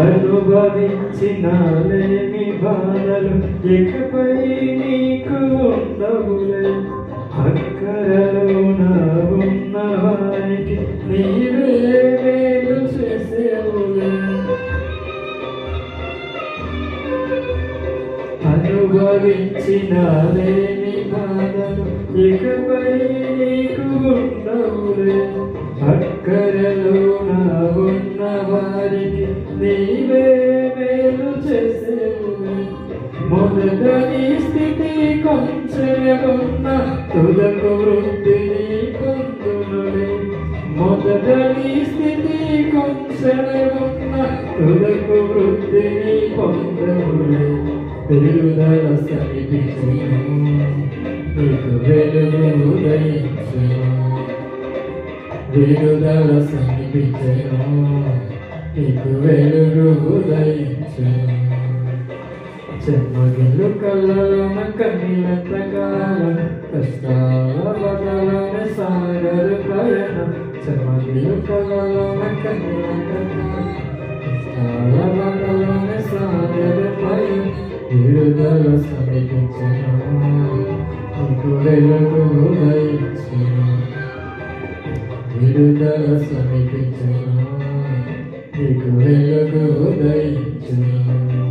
అనుభవించిన లేని బాధలు ఇకపై నీకు ఉండవులే. అక్కరలోన ఉన్న వారికి నీవే మేలు చేసేవులే. అనుభవించిన లేని బాధలు ఇకపై నీకు ఉండవులే. అక్కరలోన ఉన్న వారికి నీవే మేలు చేసేవులే. మొదట నీ స్థితి కొంచెమే ఉన్న తుదకు వృద్ధిని పొందునులే. మొదట నీ స్థితి కొంచెమే ఉన్న తుదకు వృద్ధిని పొందునులే. పెరుగుదల సమీపించును, నీకు వెలుగు ఉదయించును. విడుదల సమీపించును, నీకు వెలుగు ఉదయించును. చెమ్మగిల్లు కళ్ళలోన కన్నీళ్ళంత కాలం, కష్టాల బదలన సాగరు ప్రయాణం. చెమ్మగిల్లు కళ్ళలోన కన్నీళ్ళంత కాలం, కష్టాల బదలన సాగరు ప్రయాణం. విడుదల సమీపించును, నీకు వెలుగు ఉదయించును. విడుదల సమీపించును, నీకు వెలుగు ఉదయించును.